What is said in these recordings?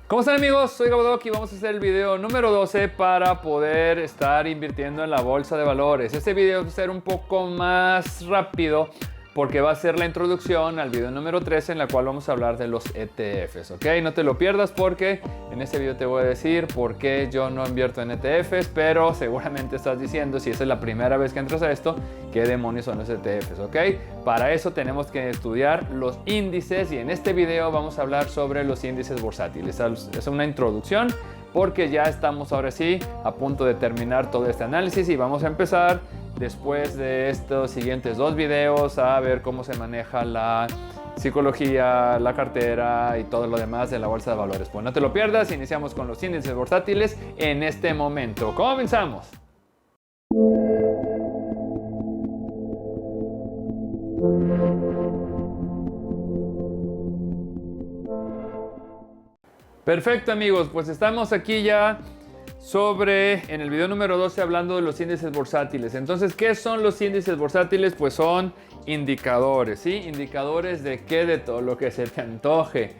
¿Cómo están, amigos? Soy Gabo y vamos a hacer el video número 12 para poder estar invirtiendo en la bolsa de valores. Este video va a ser un poco más rápido porque va a ser la introducción al video número 13 en la cual vamos a hablar de los ETFs, ¿ok? No te lo pierdas porque en este video te voy a decir por qué yo no invierto en ETFs, pero seguramente estás diciendo, si esa es la primera vez que entras a esto, ¿qué demonios son los ETFs, ok? Para eso tenemos que estudiar los índices y en este video vamos a hablar sobre los índices bursátiles. Es una introducción porque ya estamos ahora sí a punto de terminar todo este análisis y vamos a empezar después de estos siguientes dos videos a ver cómo se maneja la psicología, la cartera y todo lo demás de la bolsa de valores. Pues no te lo pierdas, iniciamos con los índices bursátiles en este momento. ¡Comenzamos! Perfecto, amigos, pues estamos aquí ya en el video número 12 hablando de los índices bursátiles. Entonces, ¿qué son los índices bursátiles? Pues son indicadores, ¿sí? Indicadores de qué, de todo lo que se te antoje.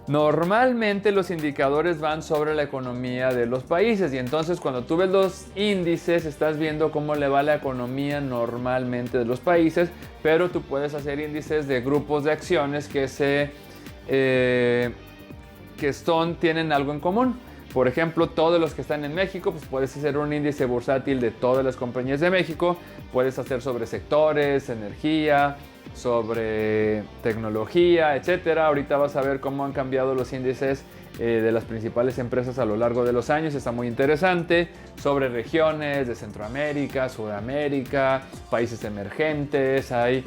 Normalmente los indicadores van sobre la economía de los países y entonces cuando tú ves los índices estás viendo cómo le va la economía normalmente de los países, pero tú puedes hacer índices de grupos de acciones que tienen algo en común. Por ejemplo, todos los que están en México, pues puedes hacer un índice bursátil de todas las compañías de México. Puedes hacer sobre sectores, energía, sobre tecnología, etcétera. Ahorita vas a ver cómo han cambiado los índices de las principales empresas a lo largo de los años. Está muy interesante. Sobre regiones de Centroamérica, Sudamérica, países emergentes. Hay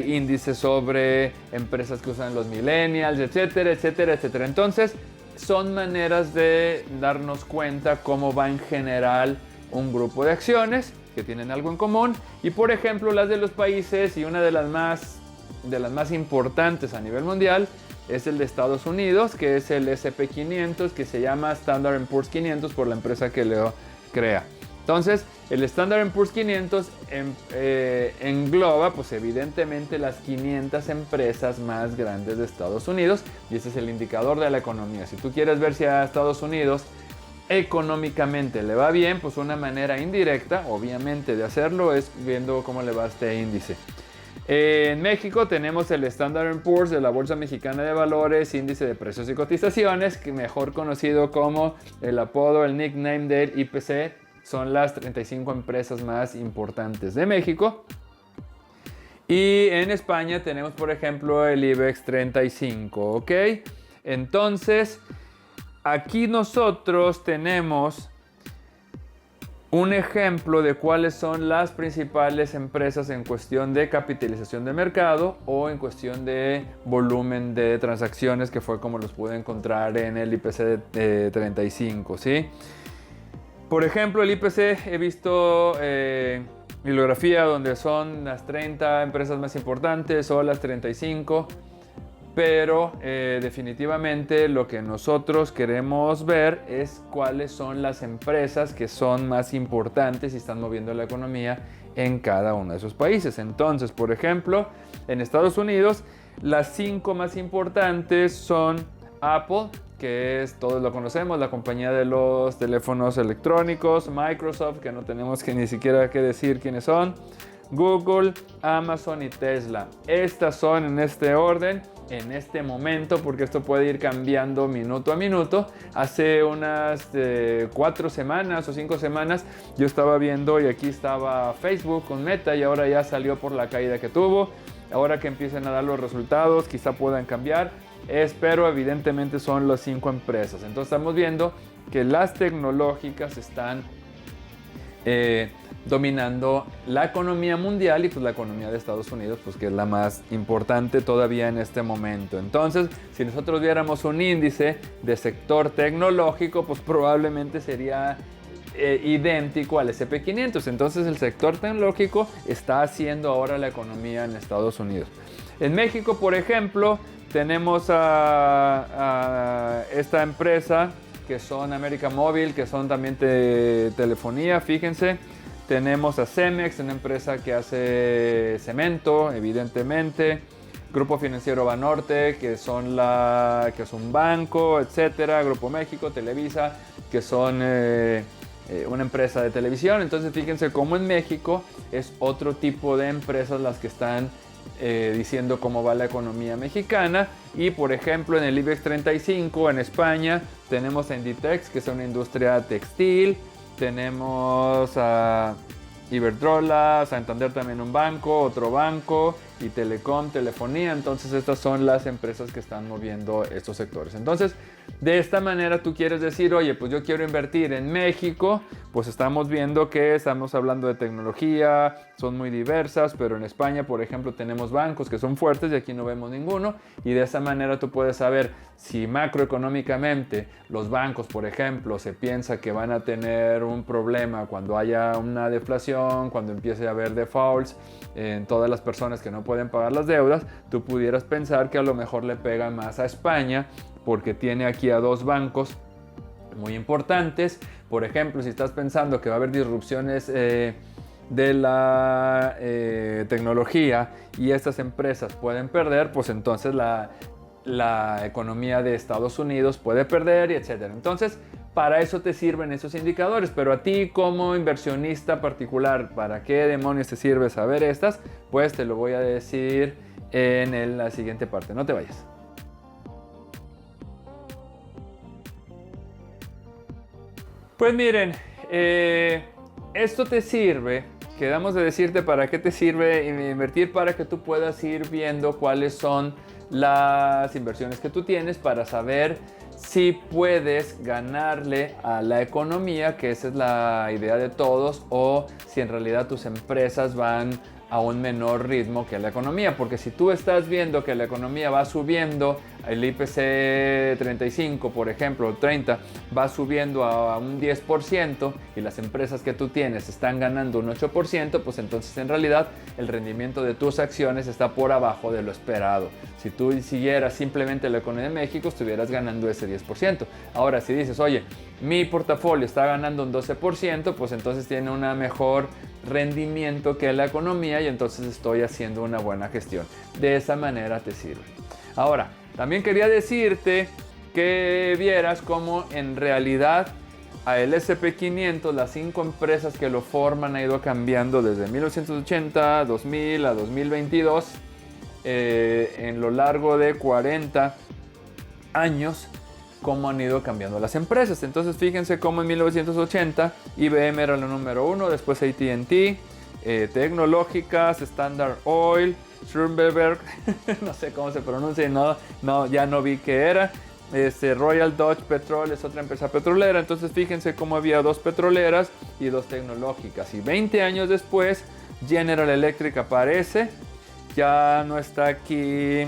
índices sobre empresas que usan los millennials, etcétera, etcétera, etcétera. Entonces, son maneras de darnos cuenta cómo va en general un grupo de acciones que tienen algo en común. Y por ejemplo, las de los países y una de las más importantes a nivel mundial es el de Estados Unidos, que es el S&P 500, que se llama Standard & Poor's 500 por la empresa que lo crea. Entonces, el Standard & Poor's 500 engloba, pues evidentemente, las 500 empresas más grandes de Estados Unidos y ese es el indicador de la economía. Si tú quieres ver si a Estados Unidos económicamente le va bien, pues una manera indirecta, obviamente, de hacerlo es viendo cómo le va este índice. En México tenemos el Standard & Poor's de la Bolsa Mexicana de Valores, índice de precios y cotizaciones, que mejor conocido como el apodo, el nickname del IPC. Son las 35 empresas más importantes de México. Y en España tenemos, por ejemplo, el IBEX 35, ¿ok? Entonces, aquí nosotros tenemos un ejemplo de cuáles son las principales empresas en cuestión de capitalización de mercado o en cuestión de volumen de transacciones, que fue como los pude encontrar en el IPC 35, ¿sí? Por ejemplo, el IPC, he visto bibliografía donde son las 30 empresas más importantes o las 35, pero definitivamente lo que nosotros queremos ver es cuáles son las empresas que son más importantes y están moviendo la economía en cada uno de esos países. Entonces, por ejemplo, en Estados Unidos, las 5 más importantes son Apple, que todos lo conocemos, la compañía de los teléfonos electrónicos, Microsoft, que no tenemos ni siquiera que decir quiénes son, Google, Amazon y Tesla. Estas son en este orden, en este momento, porque esto puede ir cambiando minuto a minuto. Hace unas 4 semanas o 5 semanas yo estaba viendo y aquí estaba Facebook con Meta y ahora ya salió por la caída que tuvo. Ahora que empiecen a dar los resultados, quizá puedan cambiar. Pero evidentemente son las 5 empresas. Entonces estamos viendo que las tecnológicas están dominando la economía mundial y pues la economía de Estados Unidos, pues que es la más importante todavía en este momento. Entonces, si nosotros viéramos un índice de sector tecnológico, pues probablemente sería idéntico al S&P 500. Entonces el sector tecnológico está haciendo ahora la economía en Estados Unidos. En México, por ejemplo, tenemos a esta empresa que son América Móvil, que son también telefonía, fíjense. Tenemos a Cemex, una empresa que hace cemento, evidentemente. Grupo Financiero Banorte, que es un banco, etcétera. Grupo México, Televisa, que son una empresa de televisión. Entonces fíjense cómo en México es otro tipo de empresas las que están diciendo cómo va la economía mexicana. Y por ejemplo en el IBEX 35 en España tenemos a Inditex, que es una industria textil. Tenemos a Iberdrola, Santander también un banco, otro banco, y Telecom, telefonía. Entonces estas son las empresas que están moviendo estos sectores. Entonces de esta manera tú quieres decir, oye, pues yo quiero invertir en México. Pues estamos viendo que estamos hablando de tecnología, son muy diversas, pero en España, por ejemplo, tenemos bancos que son fuertes y aquí no vemos ninguno. Y de esa manera tú puedes saber si macroeconómicamente los bancos, por ejemplo, se piensa que van a tener un problema cuando haya una deflación, cuando empiece a haber defaults en todas las personas que no pueden pagar las deudas. Tú pudieras pensar que a lo mejor le pega más a España porque tiene aquí a dos bancos muy importantes. Por ejemplo, si estás pensando que va a haber disrupciones de la tecnología y estas empresas pueden perder, pues entonces la economía de Estados Unidos puede perder, y etcétera. Entonces, para eso te sirven esos indicadores, pero a ti como inversionista particular, ¿para qué demonios te sirve saber estas? Pues te lo voy a decir en la siguiente parte. No te vayas. Pues miren, esto te sirve, quedamos de decirte para qué te sirve invertir, para que tú puedas ir viendo cuáles son las inversiones que tú tienes para saber si puedes ganarle a la economía, que esa es la idea de todos, o si en realidad tus empresas van a un menor ritmo que la economía. Porque si tú estás viendo que la economía va subiendo, el IPC 35, por ejemplo, 30, va subiendo a un 10% y las empresas que tú tienes están ganando un 8%, pues entonces en realidad el rendimiento de tus acciones está por abajo de lo esperado. Si tú siguieras simplemente la economía de México, estuvieras ganando ese 10%. Ahora, si dices, oye, mi portafolio está ganando un 12%, pues entonces tiene un mejor rendimiento que la economía y entonces estoy haciendo una buena gestión. De esa manera te sirve. Ahora, también quería decirte que vieras cómo en realidad a el S&P 500, las 5 empresas que lo forman, ha ido cambiando desde 1980, 2000 a 2022, en lo largo de 40 años, cómo han ido cambiando las empresas. Entonces fíjense cómo en 1980 IBM era la número 1, después AT&T, Tecnológicas, Standard Oil, Schlumberger, no sé cómo se pronuncia, ya no vi qué era. Royal Dutch Petrol es otra empresa petrolera. Entonces fíjense cómo había 2 petroleras y 2 tecnológicas. Y 20 años después General Electric aparece. Ya no está aquí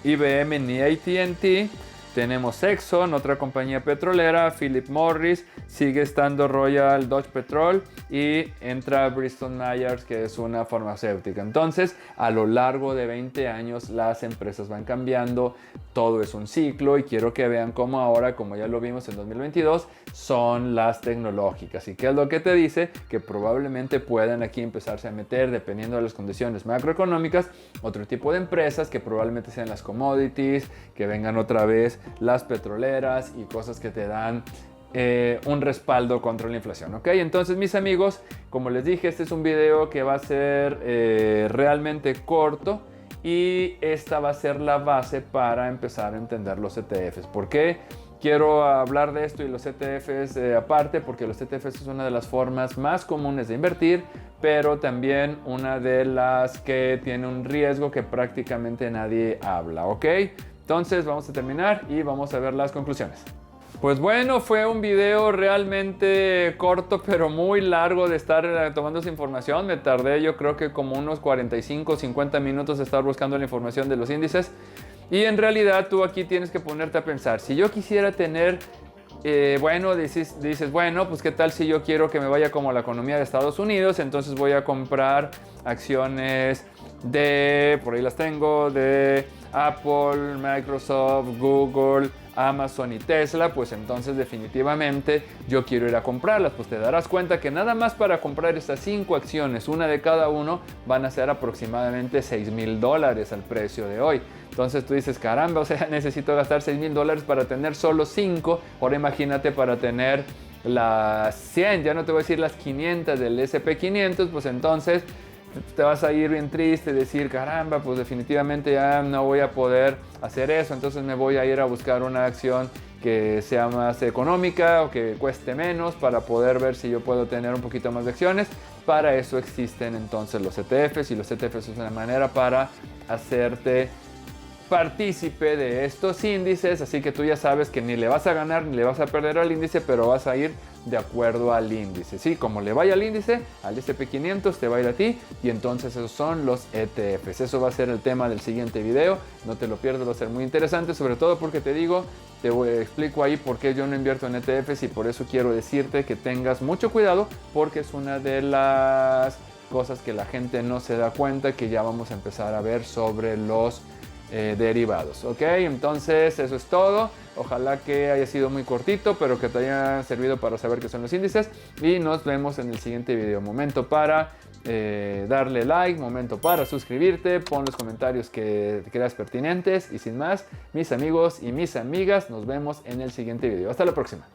IBM ni AT&T. Tenemos Exxon, otra compañía petrolera, Philip Morris, sigue estando Royal Dutch Petrol y entra Bristol Myers, que es una farmacéutica. Entonces, a lo largo de 20 años las empresas van cambiando, todo es un ciclo y quiero que vean cómo ahora, como ya lo vimos en 2022, son las tecnológicas. ¿Y qué es lo que te dice? Que probablemente puedan aquí empezarse a meter, dependiendo de las condiciones macroeconómicas, otro tipo de empresas que probablemente sean las commodities, que vengan otra vez las petroleras y cosas que te dan un respaldo contra la inflación, ¿ok? Entonces, mis amigos, como les dije, este es un video que va a ser realmente corto y esta va a ser la base para empezar a entender los ETFs. ¿Por qué quiero hablar de esto y los ETFs aparte? Porque los ETFs es una de las formas más comunes de invertir, pero también una de las que tiene un riesgo que prácticamente nadie habla, ¿ok? Entonces vamos a terminar y vamos a ver las conclusiones. Pues bueno, fue un video realmente corto pero muy largo de estar tomando esa información. Me tardé yo creo que como unos 45 50 minutos de estar buscando la información de los índices. Y en realidad tú aquí tienes que ponerte a pensar, si yo quisiera tener, dices, bueno, pues qué tal si yo quiero que me vaya como la economía de Estados Unidos, entonces voy a comprar acciones de, por ahí las tengo, de Apple, Microsoft, Google, Amazon y Tesla, pues entonces definitivamente yo quiero ir a comprarlas. Pues te darás cuenta que nada más para comprar estas 5 acciones, una de cada uno, van a ser aproximadamente $6,000 al precio de hoy. Entonces tú dices, caramba, o sea, necesito gastar $6,000 para tener solo 5. Ahora imagínate para tener las 100, ya no te voy a decir las 500 del SP500, pues entonces te vas a ir bien triste, decir, caramba, pues definitivamente ya no voy a poder hacer eso, entonces me voy a ir a buscar una acción que sea más económica o que cueste menos para poder ver si yo puedo tener un poquito más de acciones. Para eso existen entonces los ETFs, y los ETFs es una manera para hacerte partícipe de estos índices, así que tú ya sabes que ni le vas a ganar ni le vas a perder al índice, pero vas a ir de acuerdo al índice. Sí, como le vaya al índice, al SP500 te va a ir a ti, y entonces esos son los ETFs. Eso va a ser el tema del siguiente video, no te lo pierdas, va a ser muy interesante, sobre todo porque te digo, explico ahí por qué yo no invierto en ETFs, y por eso quiero decirte que tengas mucho cuidado, porque es una de las cosas que la gente no se da cuenta, que ya vamos a empezar a ver sobre los derivados. Ok, entonces eso es todo. Ojalá que haya sido muy cortito, pero que te haya servido para saber qué son los índices, y nos vemos en el siguiente video. Momento para darle like, momento para suscribirte, pon los comentarios que creas pertinentes, y sin más, mis amigos y mis amigas, nos vemos en el siguiente video. Hasta la próxima.